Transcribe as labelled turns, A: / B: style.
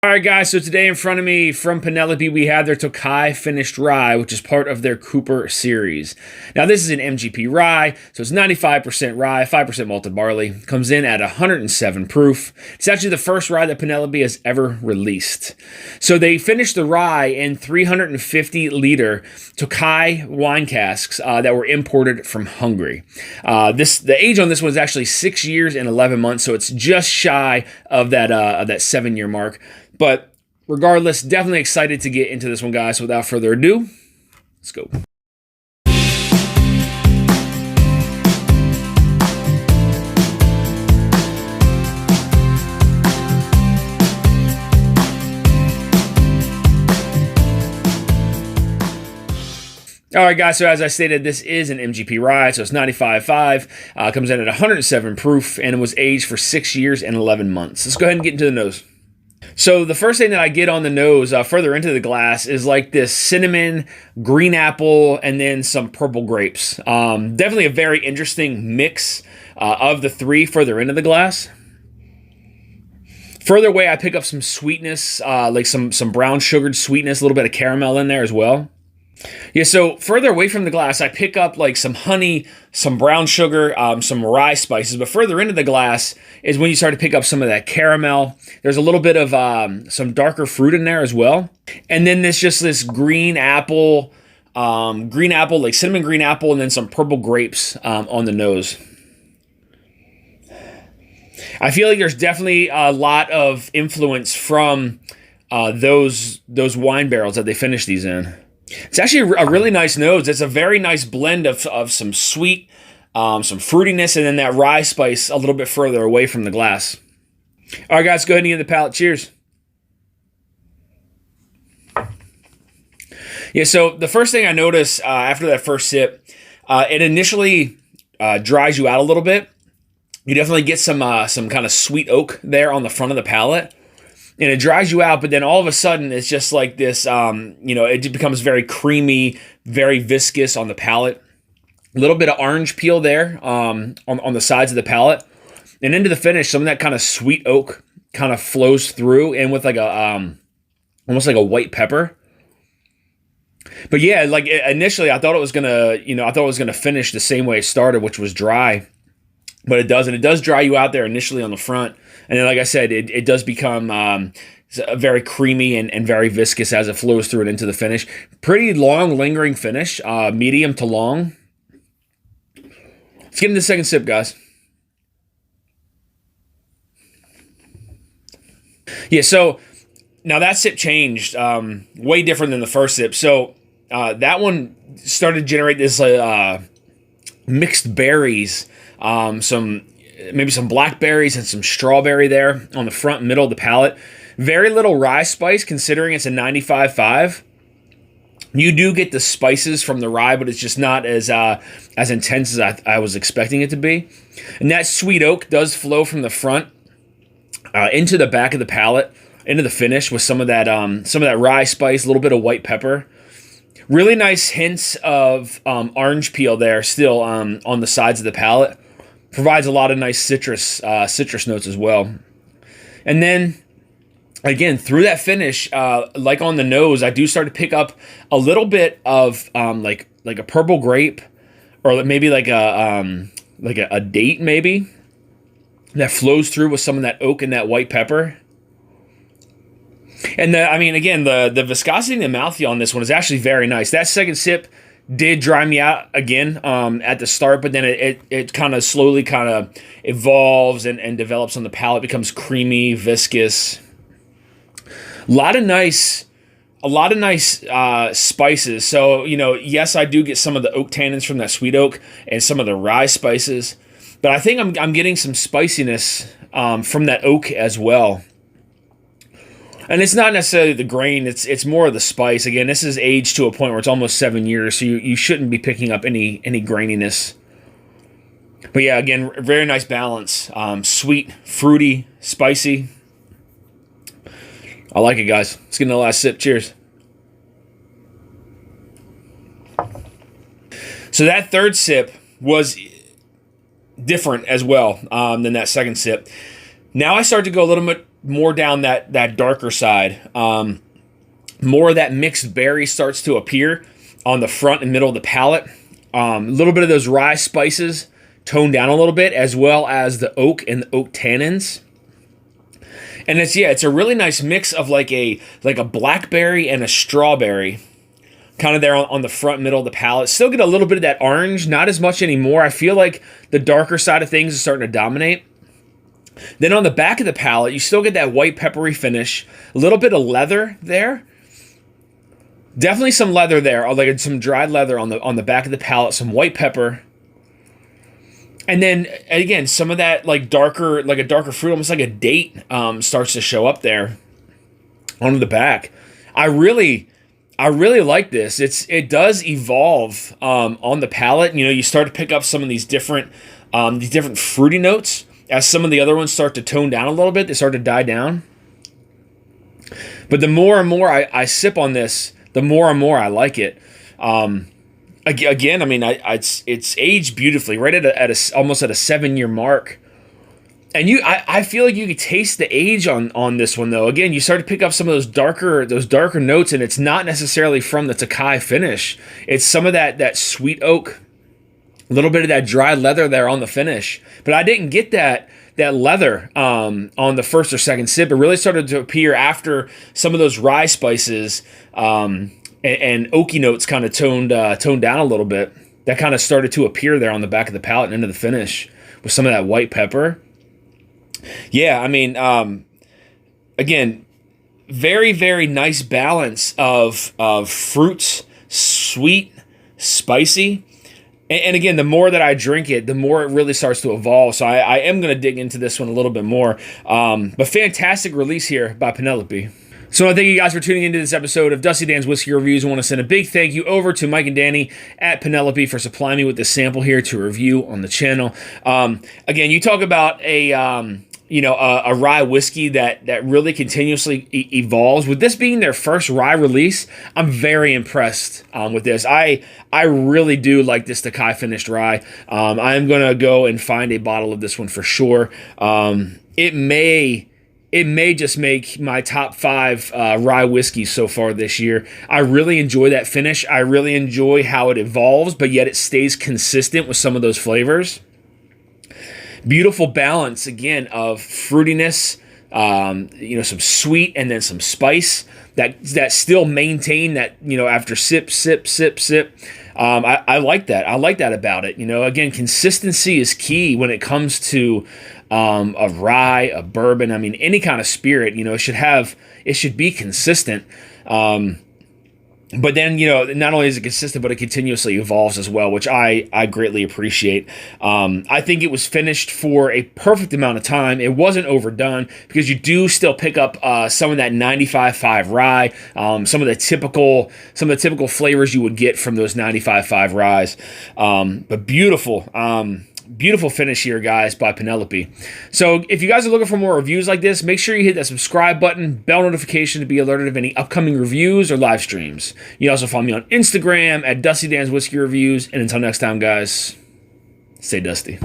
A: All right, guys, so today in front of me from Penelope, we have their Tokaji Finished Rye, which is part of their Cooper series. Now, this is an MGP rye, so it's 95% rye, 5% malted barley. Comes in at 107 proof. It's actually the first rye that Penelope has ever released. So they finished the rye in 350-liter Tokaji wine casks that were imported from Hungary. The age on this one is actually 6 years and 11 months, so it's just shy of that 7-year mark. But regardless, definitely excited to get into this one, guys. So without further ado, let's go. All right, guys, so as I stated, this is an MGP rye, so it's 95.5, comes in at 107 proof, and it was aged for 6 years and 11 months. Let's go ahead and get into the nose. So the first thing that I get on the nose, further into the glass, is like this cinnamon, green apple, and then some purple grapes. Definitely a very interesting mix of the three further into the glass. Further away, I pick up some sweetness, like some brown sugared sweetness, a little bit of caramel in there as well. Yeah, so further away from the glass, I pick up like some honey, some brown sugar, some rye spices. But further into the glass is when you start to pick up some of that caramel. There's a little bit of some darker fruit in there as well. And then there's just this green apple, like cinnamon green apple, and then some purple grapes on the nose. I feel like there's definitely a lot of influence from those wine barrels that they finish these in. It's actually a really nice nose. It's a very nice blend of some sweet, some fruitiness, and then that rye spice a little bit further away from the glass. All right, guys, go ahead and get the palate. Cheers. Yeah, so the first thing I notice after that first sip, it initially dries you out a little bit. You definitely get some kind of sweet oak there on the front of the palate. And it dries you out, but then all of a sudden, it's just like this, it just becomes very creamy, very viscous on the palate. A little bit of orange peel there on the sides of the palate. And into the finish, some of that kind of sweet oak kind of flows through, and with like a, almost like a white pepper. But yeah, like initially, I thought it was gonna finish the same way it started, which was dry. But it doesn't. It does dry you out there initially on the front. And then, like I said, it does become very creamy and very viscous as it flows through it into the finish. Pretty long, lingering finish, medium to long. Let's get into the second sip, guys. Yeah, so now that sip changed, way different than the first sip. So that one started to generate this mixed berries. Maybe some blackberries and some strawberry there on the front and middle of the palate. Very little rye spice, considering it's a 95.5. You do get the spices from the rye, but it's just not as intense as I was expecting it to be. And that sweet oak does flow from the front into the back of the palate, into the finish with some of that rye spice, a little bit of white pepper. Really nice hints of orange peel there still on the sides of the palate. Provides a lot of nice citrus notes as well. And then, again, through that finish, like on the nose, I do start to pick up a little bit of like a purple grape, or maybe like a date maybe, that flows through with some of that oak and that white pepper. And the viscosity and the mouthfeel on this one is actually very nice. That second sip did dry me out again at the start, but then it kind of slowly evolves and develops on the palate, becomes creamy, viscous. A lot of nice spices. So, yes, I do get some of the oak tannins from that sweet oak and some of the rye spices, but I think I'm getting some spiciness from that oak as well. And it's not necessarily the grain, it's more of the spice. Again, this is aged to a point where it's almost 7 years, so you shouldn't be picking up any graininess. But yeah, again, very nice balance. Sweet, fruity, spicy. I like it, guys. Let's get into the last sip. Cheers. So that third sip was different as well than that second sip. Now I start to go a little bit more down that darker side. More of that mixed berry starts to appear on the front and middle of the palate. A little bit of those rye spices toned down a little bit, as well as the oak and the oak tannins. And it's a really nice mix of like a blackberry and a strawberry, kind of there on the front and middle of the palate. Still get a little bit of that orange, not as much anymore. I feel like the darker side of things is starting to dominate. Then on the back of the palate, you still get that white peppery finish, a little bit of leather there. Definitely some leather there, or like some dried leather on the back of the palate, some white pepper. And then again, some of that like a darker fruit, almost like a date, starts to show up there on the back. I really like this. It does evolve on the palate. You know, you start to pick up some of these different fruity notes as some of the other ones start to tone down a little bit. They start to die down. But the more and more I sip on this, the more and more I like it. Again, I mean, it's aged beautifully, right at almost at a 7-year mark, and I feel like you could taste the age on this one though. Again, you start to pick up some of those darker notes, and it's not necessarily from the Tokaji finish. It's some of that sweet oak, a little bit of that dry leather there on the finish. But I didn't get that leather on the first or second sip. It really started to appear after some of those rye spices. And oaky notes kind of toned down a little bit. That kind of started to appear there on the back of the palate and into the finish with some of that white pepper. Yeah, I mean, again, very, very nice balance of fruits, sweet, spicy. And again, the more that I drink it, the more it really starts to evolve. So I am going to dig into this one a little bit more. But fantastic release here by Penelope. So I want to thank you guys for tuning into this episode of Dusty Dan's Whiskey Reviews. I want to send a big thank you over to Mike and Danny at Penelope for supplying me with this sample here to review on the channel. Again, you talk about a rye whiskey that really continuously evolves. With this being their first rye release, I'm very impressed with this. I really do like this Tokaji finished rye. I am going to go and find a bottle of this one for sure. It may just make my top 5 rye whiskeys so far this year. I really enjoy that finish. I really enjoy how it evolves, but yet it stays consistent with some of those flavors. Beautiful balance, again, of fruitiness, some sweet and then some spice that still maintain that, after sip. I like that. I like that about it. Again, consistency is key when it comes to a rye, a bourbon. I mean, any kind of spirit, it should be consistent. But then, not only is it consistent, but it continuously evolves as well, which I greatly appreciate. I think it was finished for a perfect amount of time. It wasn't overdone because you do still pick up some of that 95.5 rye, some of the typical flavors you would get from those 95.5 ryes. But beautiful finish here, guys, by Penelope. So if you guys are looking for more reviews like this, make sure you hit that subscribe button, bell notification to be alerted of any upcoming reviews or live streams. You can also follow me on Instagram at Dusty Dan's Whiskey Reviews. And until next time, guys, stay dusty.